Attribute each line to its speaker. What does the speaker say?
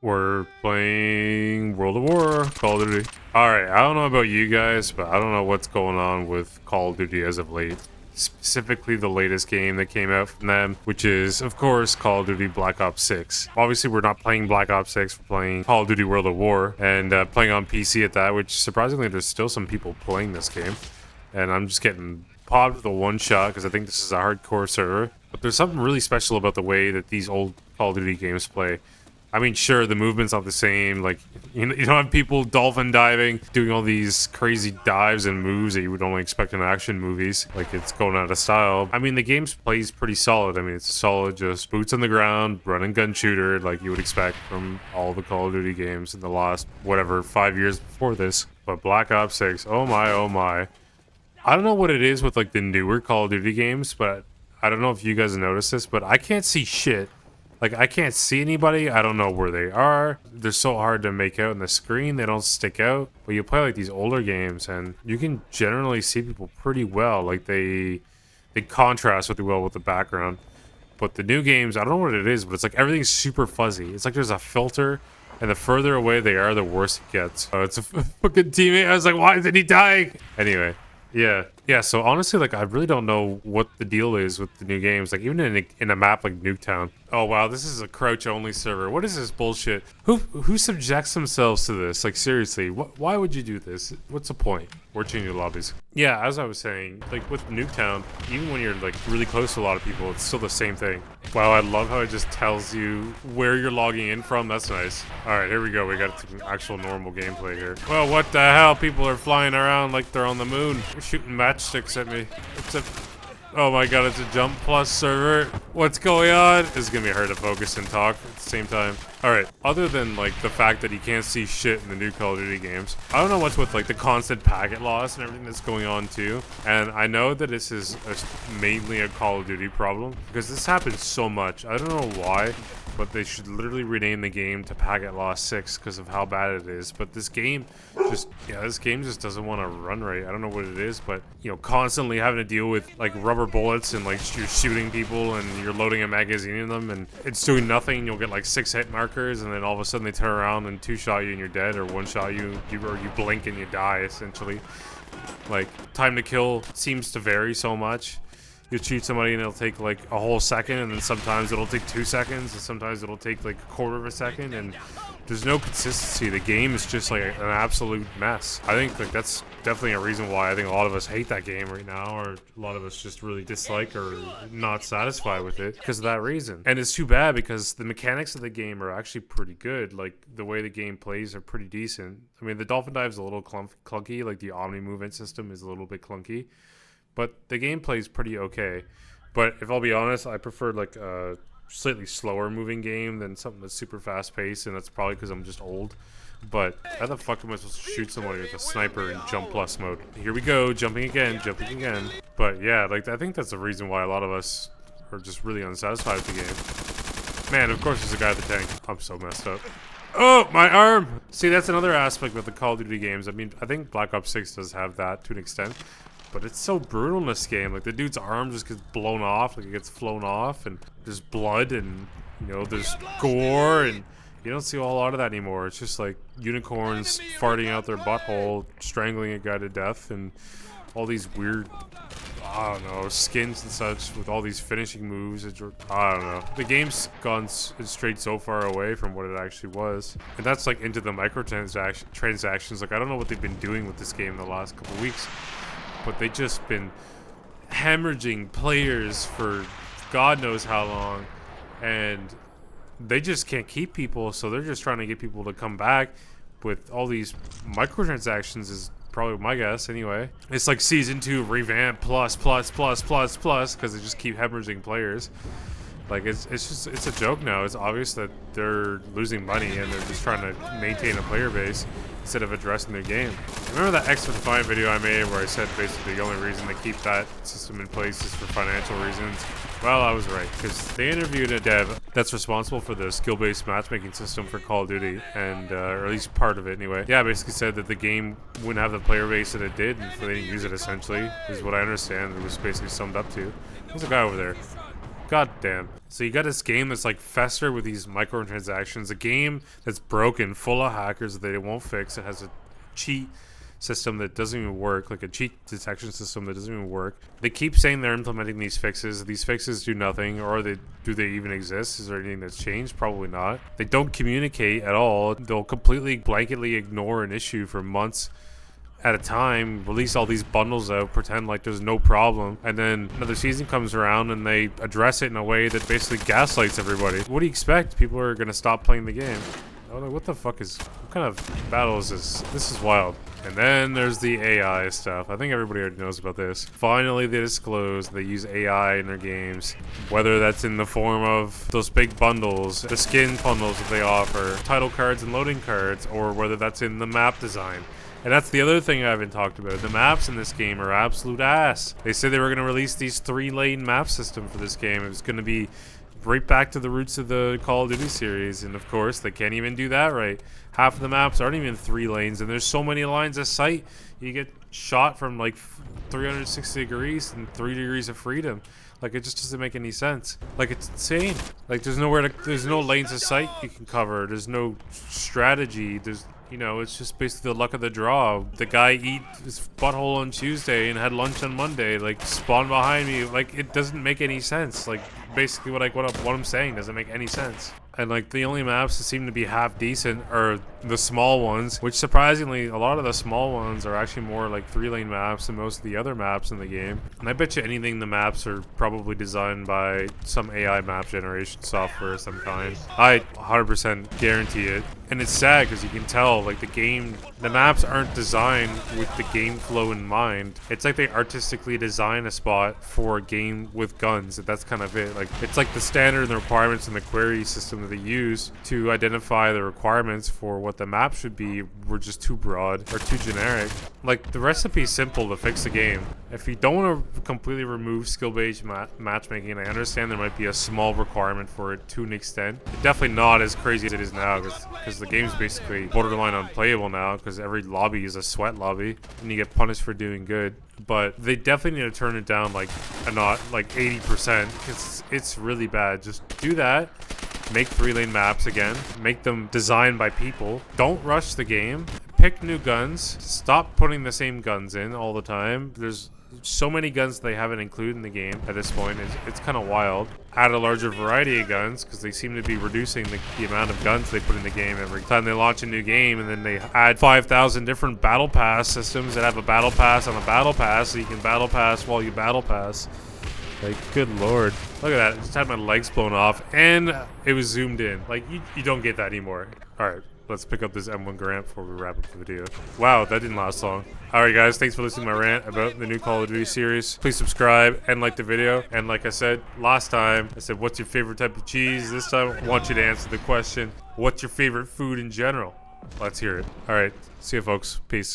Speaker 1: We're playing World of War, Call of Duty. Alright, I don't know about you guys, but I don't know what's going on with Call of Duty as of late. Specifically the latest game that came out from them, which is, of course, Call of Duty Black Ops 6. Obviously, we're not playing Black Ops 6, we're playing Call of Duty World of War, and playing on PC at that, which surprisingly, there's still some people playing this game. And I'm just getting popped with a one-shot because I think this is a hardcore server. But there's something really special about the way that these old Call of Duty games play. I mean, sure, the movement's not the same. Like, you don't have people dolphin diving, doing all these crazy dives and moves that you would only expect in action movies. Like, it's going out of style. I mean, the game plays pretty solid. I mean, it's solid, just boots on the ground, run and gun shooter, like you would expect from all the Call of Duty games in the last, whatever, 5 years before this. But Black Ops 6, oh my, oh my. I don't know what it is with, like, the newer Call of Duty games, but I don't know if you guys have noticed this, but I can't see shit. Like, I can't see anybody. I don't know where they are. They're so hard to make out on the screen. They don't stick out. But you play, like, these older games, and you can generally see people pretty well. Like, they contrast really well with the background. But the new games, I don't know what it is, but it's like everything's super fuzzy. It's like there's a filter, and the further away they are, the worse it gets. Oh, it's a fucking teammate. I was like, why isn't he dying? Anyway. Yeah, so honestly, like, I really don't know what the deal is with the new games. Like, even in a map like Nuketown. Oh, wow, this is a crouch-only server. What is this bullshit? Who subjects themselves to this? Like, seriously, why would you do this? What's the point? We're changing lobbies. Yeah, as I was saying, like, with Nuketown, even when you're, like, really close to a lot of people, it's still the same thing. Wow, I love how it just tells you where you're logging in from. That's nice. All right, here we go. We got some actual normal gameplay here. Well, what the hell? People are flying around like they're on the moon. They're shooting matchsticks at me. Oh my god, it's a Jump Plus server. What's going on? This is gonna be hard to focus and talk at the same time. Alright, other than like the fact that you can't see shit in the new Call of Duty games, I don't know what's with like the constant packet loss and everything that's going on too. And I know that this is mainly a Call of Duty problem because this happens so much. I don't know why, but they should literally rename the game to Packet Loss 6 because of how bad it is. But this game just doesn't want to run right. I don't know what it is, but you know, constantly having to deal with like rubber bullets and like you're shooting people and you're loading a magazine in them and it's doing nothing. You'll get like 6 hit markers and then all of a sudden they turn around and 2-shot you and you're dead, or 1-shot you or you blink and you die essentially. Like, time to kill seems to vary so much. You shoot somebody and it'll take like a whole second, and then sometimes it'll take 2 seconds, and sometimes it'll take like a quarter of a second, and there's no consistency. The game is just like an absolute mess. I think like that's definitely a reason why I think a lot of us hate that game right now, or a lot of us just really dislike or not satisfied with it because of that reason. And it's too bad because the mechanics of the game are actually pretty good. Like, the way the game plays are pretty decent. I mean, the dolphin dive is a little clunky, like the Omni movement system is a little bit clunky. But the gameplay is pretty okay. But if I'll be honest, I prefer like a slightly slower moving game than something that's super fast paced, and that's probably because I'm just old. But how the fuck am I supposed to shoot somebody with a sniper in Jump Plus mode? Here we go, jumping again. But yeah, like, I think that's the reason why a lot of us are just really unsatisfied with the game. Man, of course there's a guy at the tank. I'm so messed up. Oh, my arm! See, that's another aspect with the Call of Duty games. I mean, I think Black Ops 6 does have that to an extent. But it's so brutal in this game. Like, the dude's arm just gets blown off, like it gets flown off, and there's blood, and you know, there's gore, and you don't see a whole lot of that anymore. It's just like unicorns farting out their butthole, strangling a guy to death, and all these weird, I don't know, skins and such with all these finishing moves. I don't know. The game's gone straight so far away from what it actually was, and that's like into the microtransactions. Like, I don't know what they've been doing with this game the last couple weeks. But they just been hemorrhaging players for God knows how long, and they just can't keep people, so they're just trying to get people to come back with all these microtransactions is probably my guess anyway. It's like Season 2 revamp plus because they just keep hemorrhaging players. Like, it's a joke now. It's obvious that they're losing money and they're just trying to maintain a player base instead of addressing their game. Remember that X Defiant video I made where I said basically the only reason they keep that system in place is for financial reasons? Well, I was right, because they interviewed a dev that's responsible for the skill-based matchmaking system for Call of Duty, and or at least part of it anyway. Yeah, basically said that the game wouldn't have the player base that it did if they didn't use it, essentially, is what I understand it was basically summed up to. There's a guy over there. God damn. So you got this game that's like festered with these microtransactions, a game that's broken, full of hackers that they won't fix. It has a cheat system that doesn't even work, like a cheat detection system that doesn't even work. They keep saying they're implementing these fixes. These fixes do nothing, or do they even exist? Is there anything that's changed? Probably not. They don't communicate at all. They'll completely blanketly ignore an issue for months at a time, release all these bundles out, pretend like there's no problem, and then another season comes around and they address it in a way that basically gaslights everybody. What do you expect? People are gonna stop playing the game. I was like, what the fuck is, what kind of battle is this? This is wild. And then there's the AI stuff. I think everybody already knows about this. Finally, they disclosed they use AI in their games, whether that's in the form of those big bundles, the skin bundles that they offer, title cards and loading cards, or whether that's in the map design. And that's the other thing I haven't talked about. The maps in this game are absolute ass. They said they were going to release these 3-lane map system for this game. It was going to be right back to the roots of the Call of Duty series, and of course they can't even do that right. Half of the maps aren't even 3 lanes, and there's so many lines of sight. You get shot from like 360 degrees and 3 degrees of freedom. Like, it just doesn't make any sense. Like, it's insane. Like, there's no lanes of sight you can cover. There's no strategy. You know, it's just basically the luck of the draw. The guy eat his butthole on Tuesday and had lunch on Monday. Like, spawned behind me. Like, it doesn't make any sense. Like, basically what I'm saying doesn't make any sense. And like, the only maps that seem to be half decent are the small ones, which surprisingly, a lot of the small ones are actually more like 3-lane maps than most of the other maps in the game. And I bet you anything the maps are probably designed by some AI map generation software of some kind. I 100% guarantee it. And it's sad because you can tell, like, the maps aren't designed with the game flow in mind. It's like they artistically design a spot for a game with guns, and that's kind of it. Like, it's like the standard and the requirements in the query system that they use to identify the requirements for what the map should be were just too broad or too generic. Like, the recipe's simple to fix the game. If you don't want to completely remove skill-based matchmaking, and I understand there might be a small requirement for it to an extent, it's definitely not as crazy as it is now, because the game's basically borderline unplayable now, because every lobby is a sweat lobby, and you get punished for doing good. But they definitely need to turn it down like 80%, because it's really bad. Just do that. Make 3-lane maps again. Make them designed by people. Don't rush the game. Pick new guns. Stop putting the same guns in all the time. There's so many guns they haven't included in the game at this point. It's kind of wild. Add a larger variety of guns, because they seem to be reducing the amount of guns they put in the game every time they launch a new game, and then they add 5,000 different battle pass systems that have a battle pass on a battle pass, so you can battle pass while you battle pass. Like, good lord. Look at that. I just had my legs blown off, and it was zoomed in. Like, you don't get that anymore. Alright, let's pick up this M1 Garant before we wrap up the video. Wow, that didn't last long. Alright guys, thanks for listening to my rant about the new Call of Duty series. Please subscribe and like the video. And like I said last time, I said, what's your favorite type of cheese? This time, I want you to answer the question, what's your favorite food in general? Let's hear it. Alright, see you folks. Peace.